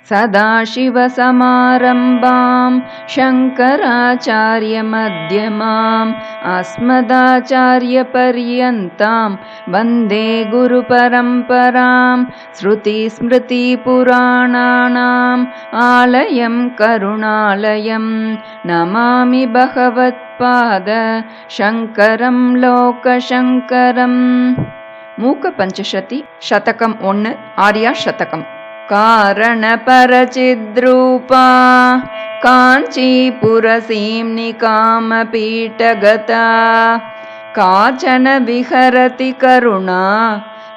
सदाशिवसमारम्भां शङ्कराचार्यमध्यमाम् अस्मदाचार्यपर्यन्तां वन्दे गुरुपरम्परां। श्रुतिस्मृतिपुराणानाम् आलयं करुणालयं नमामि भगवत्पाद शङ्करं लोकशङ्करम्। मूक पंचशती शतकं 1 आर्या शतकम्। कारणपरचिद्रूपा काञ्चीपुरसीम्नि कामपीठगता काचन विहरति करुणा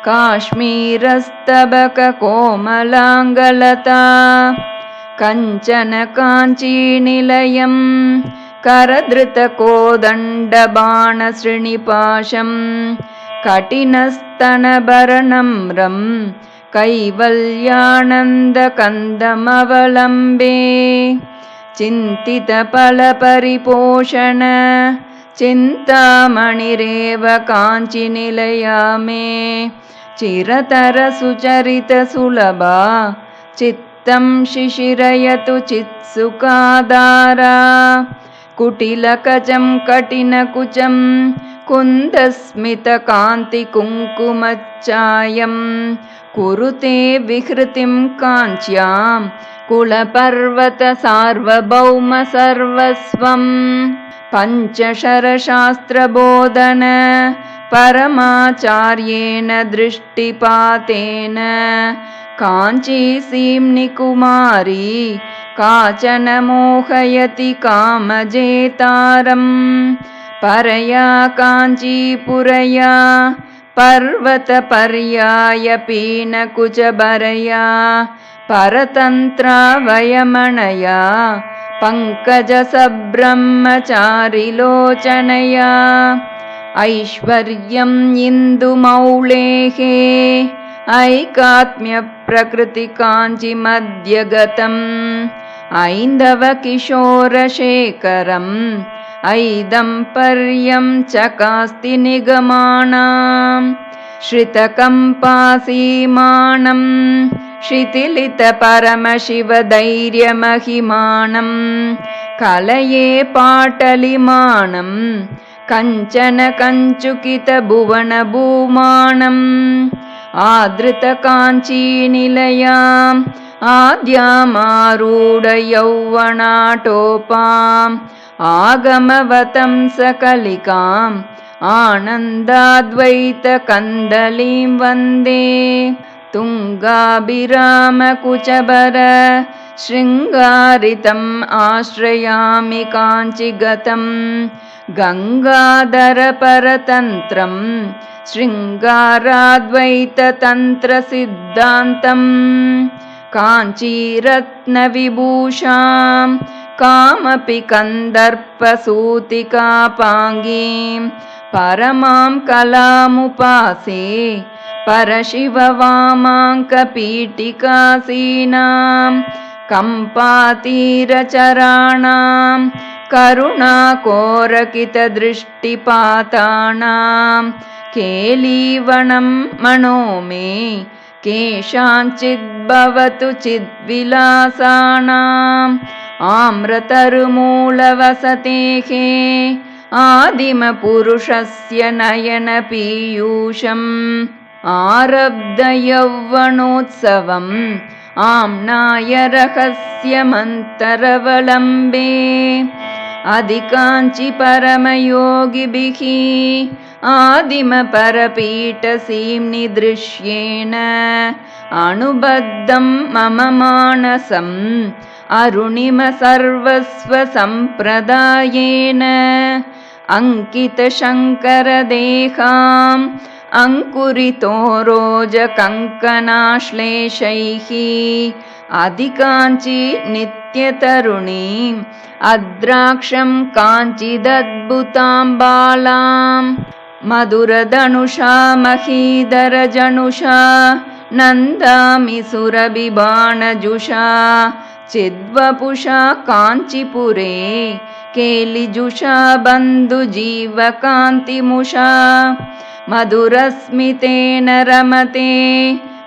काश्मीरस्तबककोमलाङ्गलता कञ्चन काञ्चीनिलयं करधृतकोदण्डबाणश्रीनिपाशं कठिनस्तनभरणं कैवल्यानन्दकन्दमवलम्बे चिन्तितफलपरिपोषण चिन्तामणिरेव काञ्चीनिलया मे चिरतरसुचरितसुलभा चित्तं शिशिरयतु चित्सुखाधारा कुटिलकचं कठिनकुचं कुन्दस्मितकान्तिकुङ्कुमच्चायं कुरुते विहृतिं काञ्च्यां कुलपर्वतसार्वभौमसर्वस्वं पञ्चशरशास्त्रबोधन परमाचार्येण दृष्टिपातेन काञ्चीसीम्नि कुमारी काचन मोहयति कामजेतारम् परया काञ्चीपुरया पर्वतपर्याय पीनकुचभरया परतन्त्रा वयमणया पङ्कजसब्रह्मचारिलोचनया ऐश्वर्यं इन्दुमौलेः ऐकात्म्यप्रकृतिकाञ्चिमध्यगतम् ऐन्दवकिशोरशेखरम् ऐदम्पर्यं चकास्ति निगमानां श्रितकम्पासीमानं शिथिलितपरमशिवधैर्यमहिमानं कलये पाटलिमानं कञ्चन कञ्चुकितभुवनभूमानम् आदृतकाञ्चीनिलयाम् आद्यामारूढयौवनाटोपाम् आगमवतं सकलिकाम् आनन्दाद्वैतकन्दलीं वन्दे तुङ्गाभिरामकुचभर शृङ्गारितम् आश्रयामि काञ्चीगतं गङ्गाधरपरतन्त्रं शृङ्गाराद्वैततन्त्रसिद्धान्तं काञ्चीरत्नविभूषां कामपि कन्दर्पसूतिकापाङ्गीं परमां कलामुपासे परशिववामाङ्कपीठिकासीनां कम्पातीरचराणां करुणाकोरकितदृष्टिपातानां केलीवनं मनो मे केषाञ्चिद्भवतु चिद्विलासानाम् आम्रतरुमूलवसतेः आदिमपुरुषस्य नयनपीयूषम् आरब्धयौवनोत्सवम् आम्नाय रहस्यमन्तरवलम्बे अधिकाञ्चि परमयोगिभिः आदिमपरपीठसीम्नि दृश्येन अनुबद्धं मम मानसम् अरुणिम सर्वस्वसम्प्रदायेन अंकितशङ्करदेहाम् अङ्कुरितोरोजकङ्कणाश्लेषैः अधिकाञ्चि नित्यतरुणीम् अद्राक्षं काञ्चिदद्भुतां बालां मधुरधनुषा महीधरजनुषा नन्दामि सुरभिबाणजुषा चिद्वपुषा काञ्चीपुरे केलिजुषा बन्धुजीवकान्तिमुषा मधुरस्मितेन रमते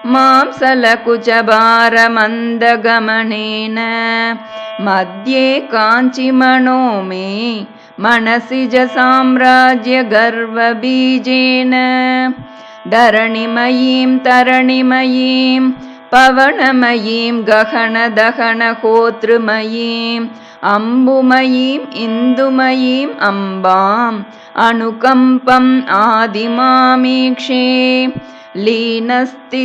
मांसलकुचभारमन्दगमनेन मध्ये काञ्चिमनो मे मनसिज साम्राज्यगर्वबीजेन धरणिमयीं तरणिमयीं पवनमयीं गहनदहनहोतृमयीं अम्बुमयीं इन्दुमयीं अम्बाम् अनुकम्पम् आदिमामीक्षे लीनस्थितिमुनिहृदये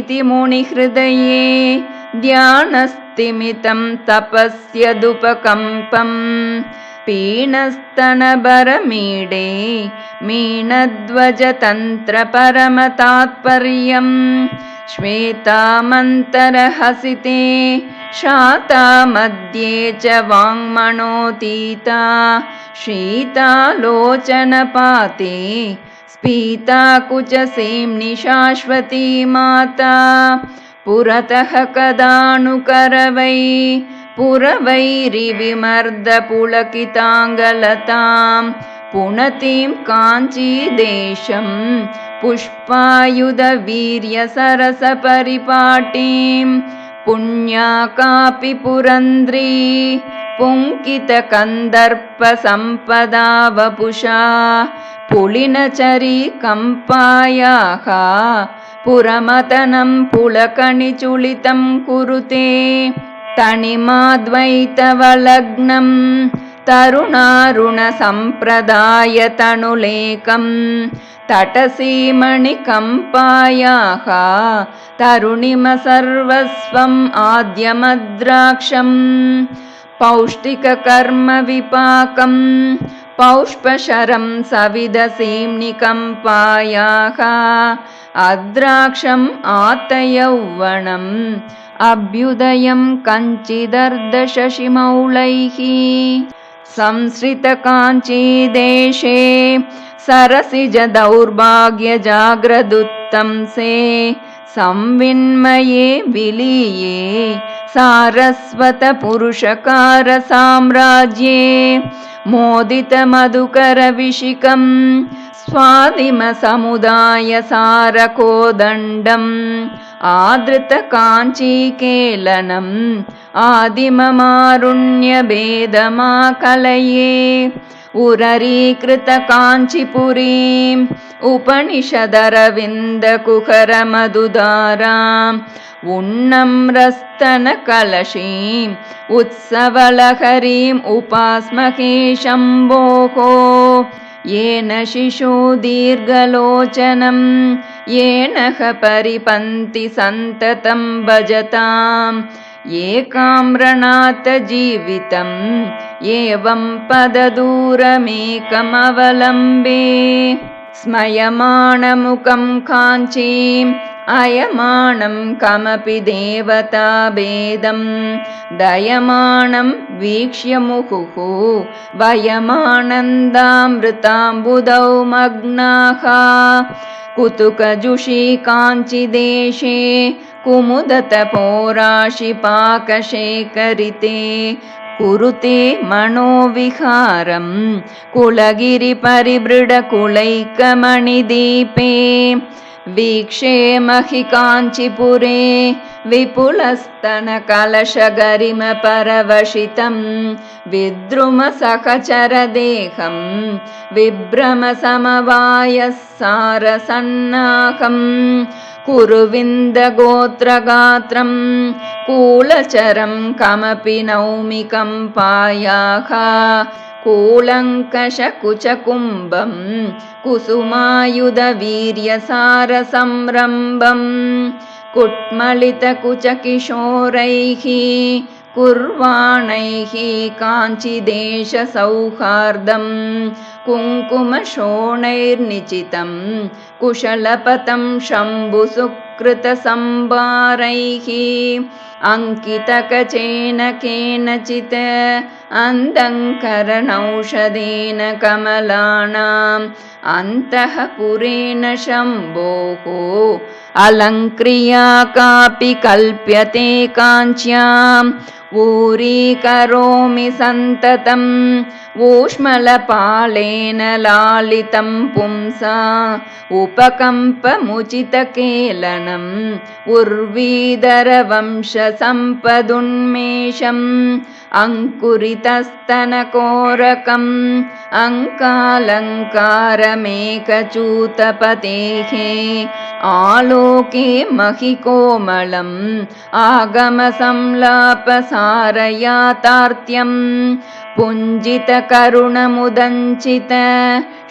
ध्यानस्तिमितं तपस्यदुपकम्पम् पीनस्तनभरमीडे मीनध्वजतन्त्रपरमतात्पर्यम् श्वेतामन्तरहसिते शाता मध्ये च वाङ्मनोतीता शीतालोचनपाते स्फीताकुचसेम्नि शाश्वती माता पुरतः कदानुकरवै पुरवैरिविमर्दपुलकिताङ्गलतां पुनतीं काञ्चीदेशं पुष्पायुधवीर्यसरसपरिपाटीं पुण्या कापि पुरन्द्री पुङ्कितकन्दर्पसम्पदा वपुषा पुलिनचरी कम्पायाः पुरमतनं पुलकनिचुलितं कुरुते तणिमाद्वैतवलग्नं तरुणारुणसम्प्रदायतनुलेकं तटसीमणिकम्पायाः तरुणिमसर्वस्वम् आद्यमद्राक्षं पौष्टिककर्मविपाकं पौष्पशरं सविदसीम्निकम्पायाः अद्राक्षम् आतयौवनम् अभ्युदयं कञ्चिदर्धशशिमौलैः संसृतकाञ्चीदेशे सरसिजदौर्भाग्यजाग्रदुत्तंसे संविन्मये विलीये सारस्वतपुरुषकारसाम्राज्ये मोदितमधुकरविशिखं स्वादिमसमुदायसारकोदण्डम् आदृतकाञ्चीकेलनम् आदिममारुण्यभेदमाकलये उररीकृतकाञ्चीपुरीम् उपनिषदरविन्दकुहरमधुधाराम् उन्नम्रस्तनकलशीम् उत्सवलहरीम् उपास्महे शम्भोः येन शिशु दीर्घलोचनं येन परिपन्ति सन्ततं भजताम् एकाम्रनाथजीवितम् एवं पददूरमेकमवलम्बे स्मयमाणमुखं काञ्चीम् अयमानं कमपि देवताभेदं दयमानं वीक्ष्य मुहुः वयमानन्दामृताम्बुधौ मग्नाः कुतुकजुषी काञ्चीदेशे कुमुदतपोराशिपाकशेखरिते कुरुते मनोविहारं कुलगिरिपरिबृढकुलैकमणिदीपे वीक्षे महि काञ्चीपुरे विपुलस्तनकलशगरिमपरवशितं विद्रुमसहचरदेहं विभ्रमसमवायस्सारसन्नाहं कुरुविन्दगोत्रगात्रं कूलचरं कमपि नौमि कम्पायाः कूलङ्कषकुचकुम्भं कुसुमायुधवीर्यसारसंरम्भं कुट्मलितकुचकिशोरैः कुर्वाणैः काञ्चीदेशसौहार्दं कुङ्कुमशोणैर्निचितं कुशलपतं शम्भुसुकृतसंभारैः अङ्कितकचेन केनचित् अन्दङ्करणौषधेन कमलानाम् अन्तःपुरेण शम्भोः अलङ्क्रिया कापि कल्प्यते काञ्च्याम् ऊरीकरोमि सन्ततम् ऊष्मलपालेन लालितं पुंसा उपकम्पमुचितकेलनम् उर्वीदरवंशसम्पदुन्मेषम् अङ्कुरितस्तनकोरकम् अङ्कालङ्कारमेकचूतपतेः आलोके महिकोमलम् आगमसंलापसारयातार्त्यम् पुञ्जितकरुणमुदञ्चित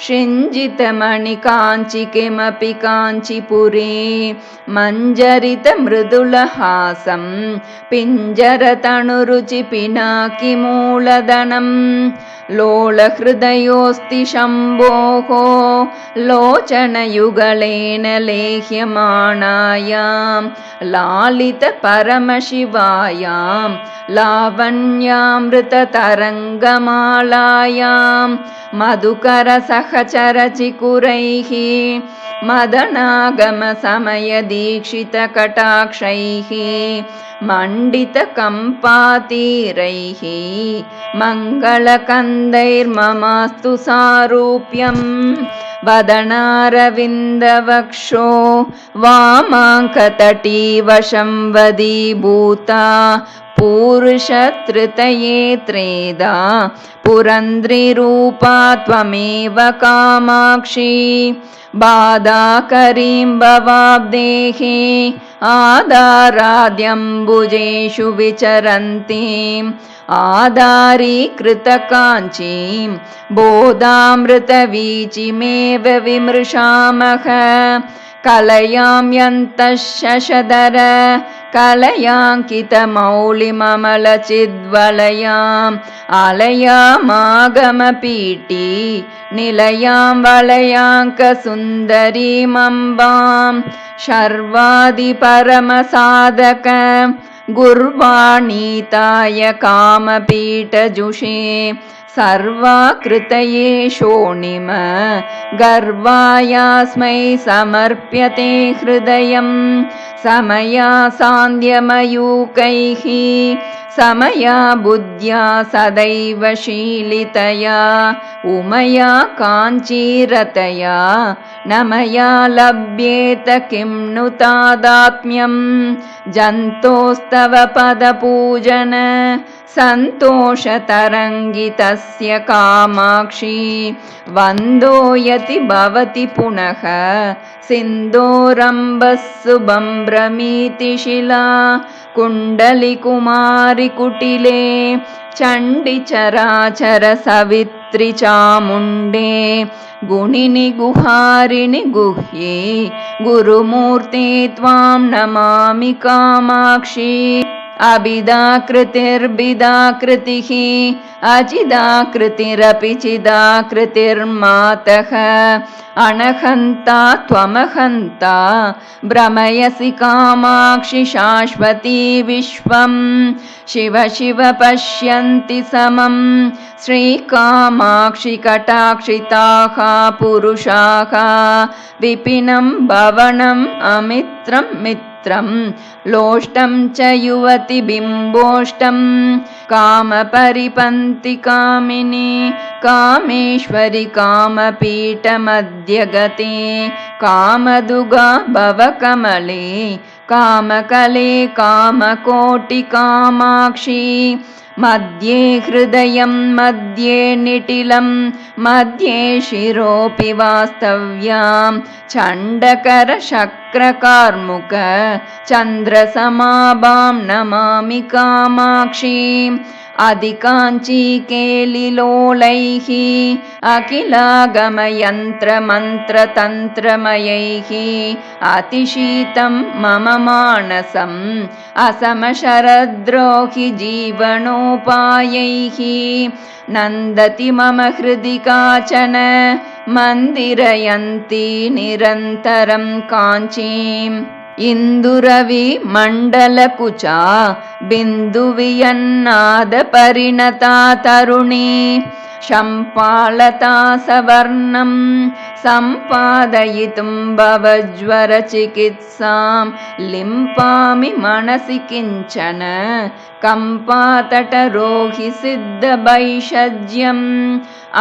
शिञ्जितमणिकाञ्चि किमपि काञ्चिपुरे मञ्जरितमृदुलहासं पिञ्जरतनुरुचि पिनाकिमूलधनं लोलहृदयोऽस्ति शम्भोः लोचनयुगलेन लेह्यमाणायां लालितपरमशिवायां लावण्यामृततरङ्गमालायां मधुकरसहचरचिकुरैः मदनागमसमयदीक्षितकटाक्षैः मण्डितकम्पातीरैः मङ्गलकन्दैर्ममास्तु सारूप्यम् वदनारविन्दवक्षो वामाङ्कतटीवशं वदीभूता पूरुषतृतये त्रेधा पुरन्द्रिरूपा त्वमेव कामाक्षी बाधाकरीं भवाब्देः आधाराद्यम्बुजेषु विचरन्तीम् आधारीकृतकाञ्चीं बोधामृतवीचिमेव विमृशामः कलयां यन्तः शशधर कलयाङ्कितमौलिममलचिद्वलयाम् आलयामागमपीठी निलयां वलयाङ्कसुन्दरीमम्बां शर्वादिपरमसाधक गुर्वाणीताय कामपीठजुषे सर्वाकृतये शोणिम गर्वायास्मै समर्प्यते हृदयं समया सान्द्यमयूकैः समया बुद्ध्या सदैव शीलितया उमया काञ्चीरतया न मया लभ्येत किं नु तादात्म्यं जन्तोस्तव पदपूजन सन्तोषतरङ्गितस्य कामाक्षी वन्दोयति भवति पुनः सिन्दूरम्बस्सुबम्भ्रमीति शिला कुण्डलिकुमारि कुटिले चण्डिचराचर सवित्रि चामुण्डे गुणिनि गुहारिणि गुह्ये गुरुमूर्ते त्वां नमामि कामाक्षी अभिदाकृतिर्भिदाकृतिः अचिदाकृतिरपि चिदाकृतिर्मातः अनहन्ता त्वमहन्ता भ्रमयसि कामाक्षि शाश्वती विश्वं शिव शिव पश्यन्ति समं श्रीकामाक्षि कटाक्षिताः पुरुषाः विपिनं भवनम् अमित्रं मित्रं लोष्टं च युवति बिम्बोष्टं कामपरिपन्ति कामिनी कामेश्वरि कामपीठमध्यगते कामदुगा भवकमले कामकले कामकोटिकामाक्षी मध्ये हृदयं मध्ये निटिलं मध्ये शिरोऽपि वास्तव्यां चण्डकरशक्रकार्मुक चन्द्रसमाभां नमामि कामाक्षीम् अधिकाञ्चीकेलिलोलैः अखिलागमयन्त्रमन्त्रतन्त्रमयैः अतिशीतं मम मानसम् असमशरद्रोहि जीवनोपायैः नन्दति मम हृदि काचन मन्दिरयन्ती निरन्तरं काञ्चीम् इन्दुरवि मण्डलकुचा बिन्दुवियन्नाद परिणता तरुणी शम्पालतासवर्णं सम्पादयितुं भवज्वरचिकित्सां लिम्पामि मनसि किञ्चन कम्पातटरोहि सिद्धभैषज्यम्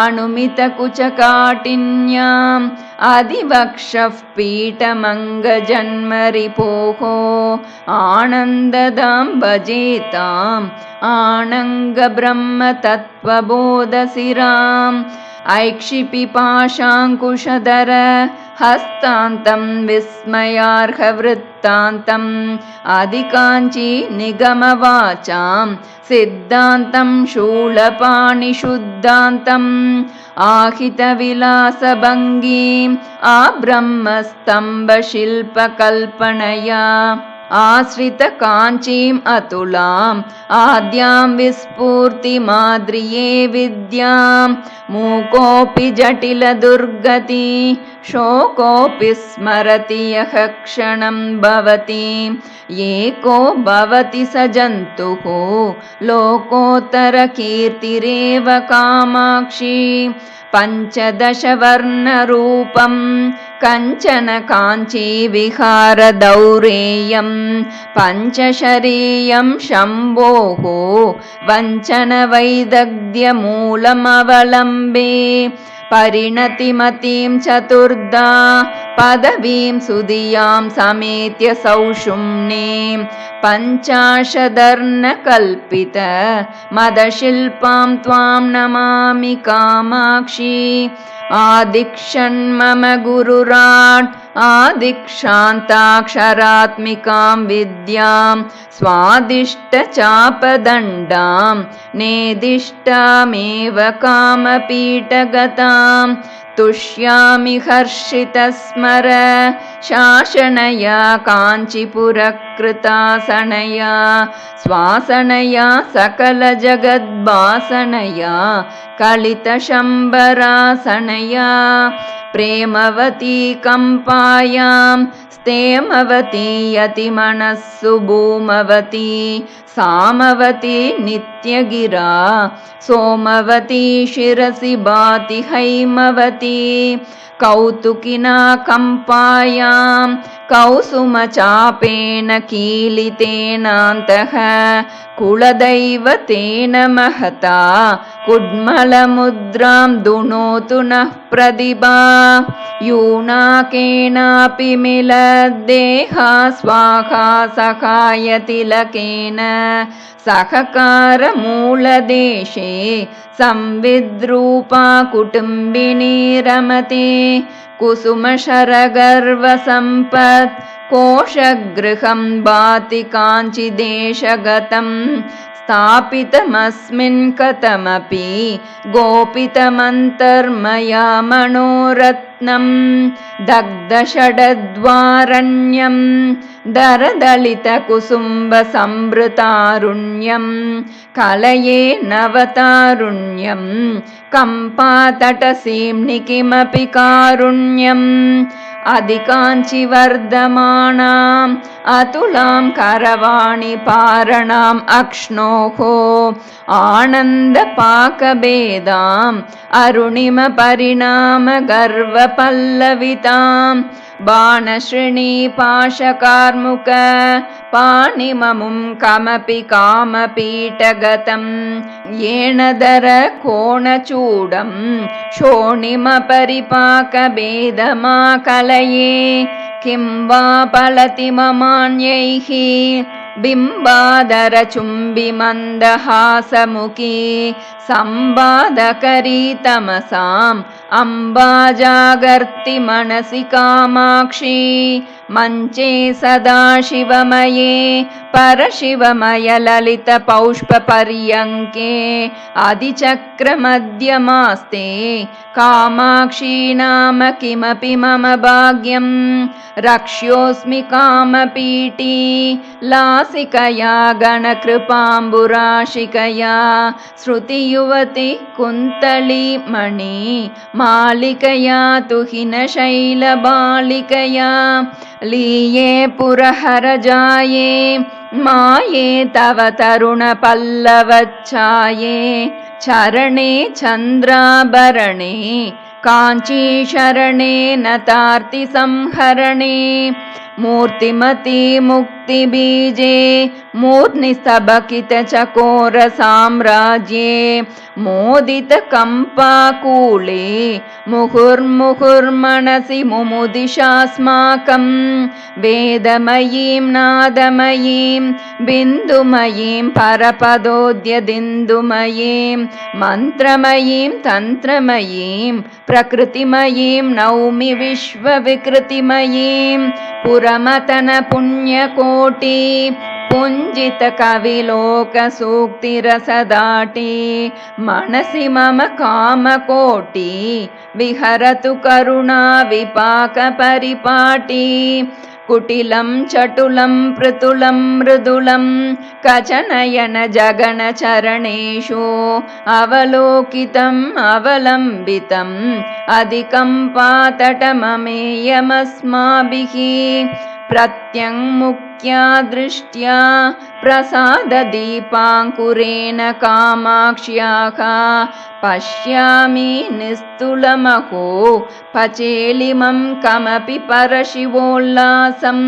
अणुमितकुचकाठिन्याम् अधिवक्षः पीठमङ्गजन्मरिपोः आनन्ददां भजेताम् आनङ्गब्रह्मतत्त्वबोधशिराम् ऐक्षिपिपाशाङ्कुशधर हस्तान्तं विस्मयार्हवृत्तान्तम् अधिकाञ्ची निगमवाचां सिद्धान्तं शूलपाणिशुद्धान्तम् आहितविलासभङ्गीम् आब्रह्मस्तम्भशिल्पकल्पनया आश्रितकाञ्चीम् अतुलाम् आद्यां विस्फूर्तिमाद्रिये विद्यां मूकोऽपि जटिलदुर्गति शोकोऽपि स्मरति यः क्षणं भवति एको भवति स जन्तुः लोकोत्तरकीर्तिरेव कामाक्षी पञ्चदशवर्णरूपं कञ्चन काञ्चीविहारदौरेयं पञ्चशरीयं शम्भोः वञ्चनवैदग्ध्यमूलमवलम्बे परिणतिमतीं चतुर्धा पदवीं सुधियां समेत्य सौषुम्नीं पञ्चाशदर्णकल्पित मदशिल्पां त्वां नमामि कामाक्षी आदिक्षन्मम गुरुराट् आदिक्षान्ताक्षरात्मिकां विद्यां स्वादिष्टचापदण्डां नेदिष्टामेव कामपीठगतां तुष्यामि हर्षितस्मर शासनया काञ्चीपुरकृतासनया स्वासनया सकलजगद्भासनया कलितशम्बरासनया प्रेमवती कम्पायां स्थेमवती यतिमनस्सु भूमवती सामवती नित्यगिरा सोमवती शिरसि भाति हैमवती कौतुकिना कम्पायां कौसुमचापेन कीलितेनान्तः कुलदैवतेन महता कुड्मलमुद्रां दुनोतु नः प्रतिभा यूनाकेनापि मिलद्देहा स्वाहा सखायतिलकेन सहकारमूलदेशे संविद्रूपा कुटुम्बिनी रमते कुसुमशरगर्वसम्पत् कोशगृहं भाति काञ्चिदेशगतं स्थापितमस्मिन् कथमपि गोपितमन्तर्मया मनोरत्नं दग्धषडद्वारण्यं दरदलितकुसुम्बसंवृतारुण्यं कलये नवतारुण्यं कम्पातटसीम्नि किमपि कारुण्यम् अधिकाञ्चिवर्धमानाम् अतुलां करवाणि पारणाम् अक्ष्णोः आनन्दपाकभेदाम् अरुणिमपरिणाम गर्वपल्लविताम् बाणश्रेणीपाशकार्मुक पाणिममुं कमपि कामपीठगतं येणधर कोणचूडं शोणिमपरिपाकभेदमाकलये किं वा फलति ममान्यैः बिम्बादरचुम्बिमन्दहासमुखी संवादकरी तमसाम् अम्बाजागर्ति मनसि कामाक्षी मञ्चे सदाशिवमये परशिवमय ललितपौष्पपर्यङ्के आदिचक्रमध्यमास्ते कामाक्षी नाम किमपि मम भाग्यं रक्ष्योऽस्मि कामपीठी लासिकया गणकृपाम्बुराशिकया श्रुतियुवति कुन्तली मणि मालिकया तुहिनशैलबालिकया लीये पुरहरजाये माये तव तरुणपल्लवच्छाये चरणे चन्द्राभरणे काञ्चीशरणे नतार्तिसंहरणे मूर्तिमती मुक्तिबीजे मूर्ध्निस्तबकितचकोरसाम्राज्ये मोदितकम्पाकूले मुहुर्मुहुर्मनसि मुमुदिशास्माकं वेदमयीं नादमयीं बिन्दुमयीं परपदोद्यदिन्दुमयीं मन्त्रमयीं तन्त्रमयीं प्रकृतिमयीं नौमि विश्वविकृतिमयीं पुरमतन पुण्यकोटि पुञ्जित कविलोकसूक्तिरसदाटी मनसि मम कामकोटि विहरतु करुणा विपाकपरिपाटी कुटिलं चटुलं पृतुलं मृदुलं कचनयन जगनचरणेषु अवलोकितम् अवलम्बितम् अधिकं पातटममेयमस्माभिः प्रत्यङ्मुख्या दृष्ट्या प्रसाददीपाङ्कुरेण कामाक्ष्याः पश्यामि निस्तुलमहो पचेलिमं कमपि परशिवोल्लासं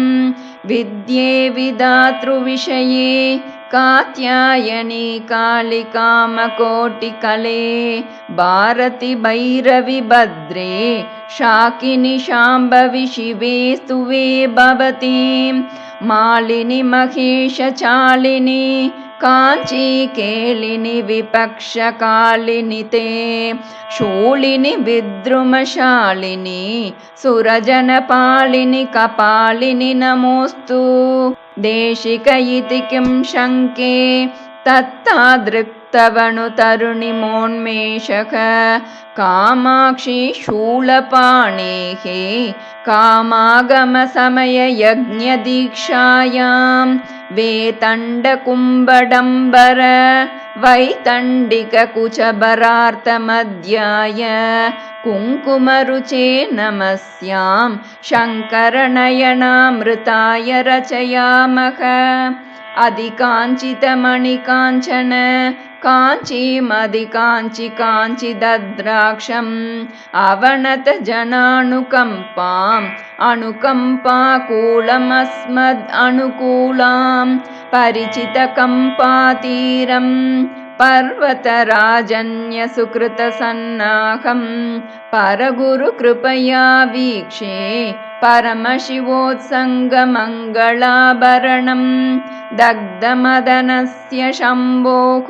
विद्ये विधातृविषये कात्यायनी कालिकामकोटिकले भारति भैरवि भद्रे शाकिनि शाम्भवि शिवे स्तुवे भवतीं मालिनि महेशचालिनि काञ्ची केलिनि विपक्षकालिनि ते शूलिनि विद्रुमशालिनि सुरजनपालिनि कपालिनि नमोऽस्तु देशिक इति किं शङ्के तत्तादृक्तवनुतरुणिमोन्मेषः कामाक्षी शूलपाणेः कामागमसमययज्ञदीक्षायां वेतण्डकुम्भडम्बर वैतण्डिककुचभरार्तमध्याय कुङ्कुमरुचे नमस्यां शङ्करनयनामृताय रचयामः अधिकाञ्चितमणिकाञ्चन काञ्चीमधिकाञ्चि काञ्चिदद्राक्षम् अवनतजनानुकम्पाम् अनुकम्पाकूलमस्मद् अनुकूलां परिचितकम्पातीरम् पर्वतराजन्यसुकृतसन्नाहं परगुरुकृपया वीक्षे परमशिवोत्सङ्गमङ्गलाभरणं दग्धमदनस्य शम्भोः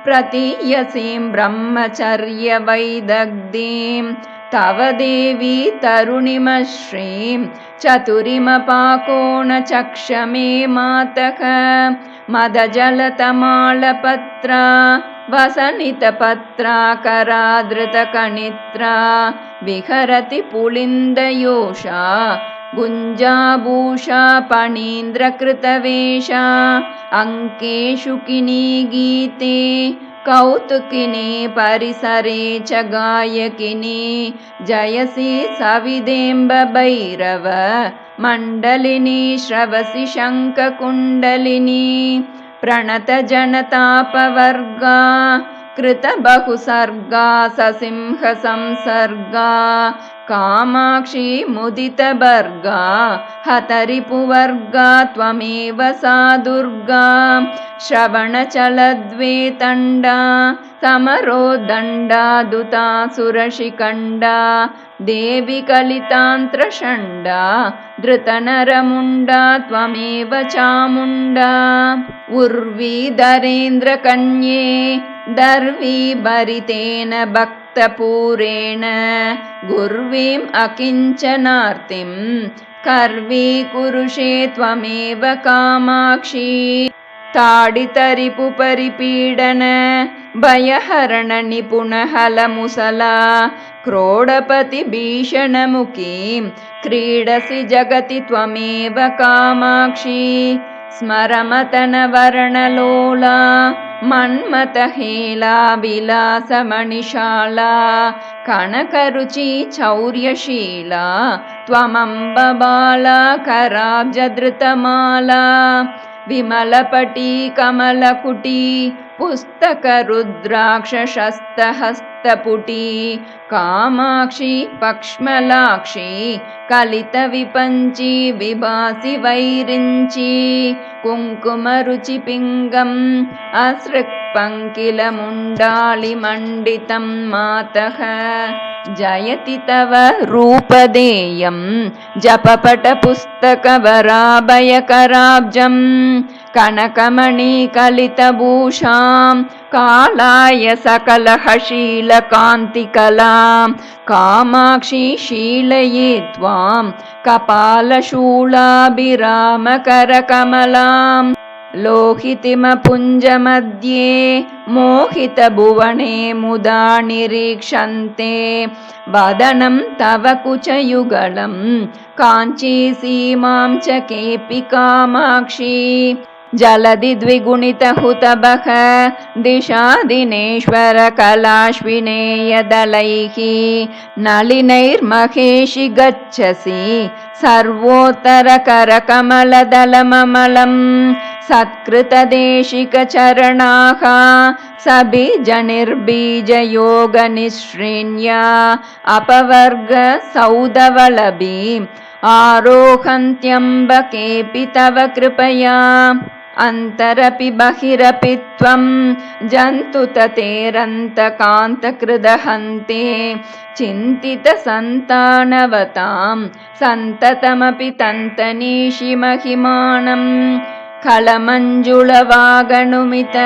प्रतीयसीं ब्रह्मचर्यवैदग्धीं तव देवी तरुणिमश्रीं चतुरिमपाकोणचक्षमे मातः मदजलतमालपत्रा वसनितपत्रा करादृतकणित्रा विहरति पुलिन्दयोषा गुञ्जाभूषा पणीन्द्रकृतवेषा अङ्केषु किनी गीते कौतुकिनी परिसरे च गायकिनी जयसि सविदेम्ब भैरव मण्डलिनी श्रवसि शङ्खकुण्डलिनी प्रणतजनतापवर्गा कृतबहुसर्गा ससिंहसंसर्गा कामाक्षी मुदितभर्गा हतरिपुवर्गा त्वमेव सा दुर्गा श्रवणचलद्वेतण्डा समरोदण्डा दुतासुरशिखण्डा देवी कलितान्त्रषण्डा धृतनरमुण्डा त्वमेव चामुण्डा उर्वीधरेन्द्रकन्ये दर्वीभरितेन भक्तपूरेण गुर्वीम् अकिञ्चनार्तिं कर्वीकुरुषे त्वमेव कामाक्षी ताडितरिपुपरिपीडन भयहरण निपुणहलमुसला क्रोडपति भीषणमुखीं क्रीडसि जगति त्वमेव कामाक्षी स्मरमतनवर्णलोला मन्मथहेला विलासमणिशाला कनकरुचि चौर्यशीला त्वमम्बबाला कराब्जधृतमाला विमलपटी कमलकुटी पुस्तकरुद्राक्षशस्तहस्तपुटी कामाक्षी पक्ष्मलाक्षी कलितविपञ्ची विभासि वैरिञ्ची कुङ्कुमरुचिपिङ्गम् असृक्पङ्किलमुण्डालिमण्डितं मातः जयति तव रूपदेयं जपपटपुस्तकवराभयकराब्जं कनकमणिकलितभूषां कालाय सकलहशीलकान्तिकलां कामाक्षी शीलये त्वां कपालशूलाभिरामकरकमलां लोहितिमपुञ्जमध्ये मोहितभुवने मुदा निरीक्षन्ते वदनं तव कुचयुगलं काञ्चीसीमां च केऽपि कामाक्षी जलधि द्विगुणितहुतभः दिशादिनेश्वर कलाश्विनेयदलैः नलिनैर्महेशि गच्छसि सर्वोत्तरकरकमलदलममलं सत्कृतदेशिकचरणाः सबीजनिर्बीजयोगनिःसृण्या अपवर्गसौधवलभी आरोहन्त्यम्बकेऽपि तव कृपया अन्तरपि बहिरपि त्वं जन्तुततेरन्तकान्तकृदहन्ते चिन्तितसन्तानवतां सन्ततमपि तन्तनीषि महिमानं खलमञ्जुळवागणुमित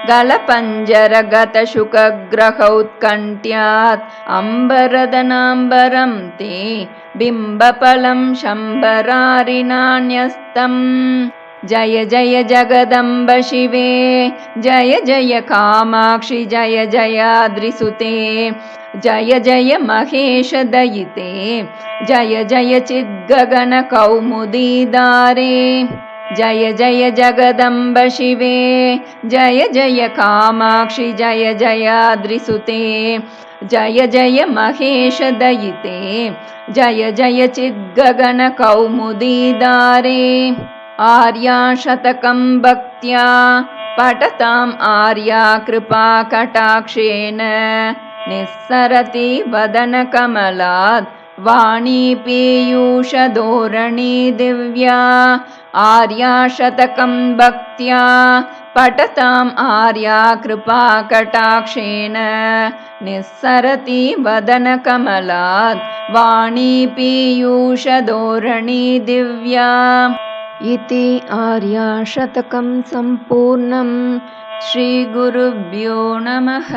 गलपञ्जरगतशुकग्रहौत्कण्ठ्यात् अम्बरदनाम्बरं ते बिम्बफलं शम्बरारिणान्यस्तम् जय जय जगदम्ब शिवे जय जय कामाक्षि जय जयाद्रिसुते जय जय महेश दयिते जय जय चिद्गगन कौमुदीदारे जय जय जगदम्ब शिवे जय जय कामाक्षि जय जयाद्रिसुते जय जय महेश दयिते जय जय चिद्गगन कौमुदीदारे आर्याशतकं भक्त्या पठताम् आर्या कृपाकटाक्षेण निस्सरति वदनकमलात् वाणी पीयूषधोरणी दिव्या आर्याशतकं भक्त्या पठताम् आर्या कृपाकटाक्षेण निस्सरति वदनकमलात् वाणी पीयूषधोरणी दिव्या इति आर्याशतकं सम्पूर्णम्। श्रीगुरुभ्यो नमः।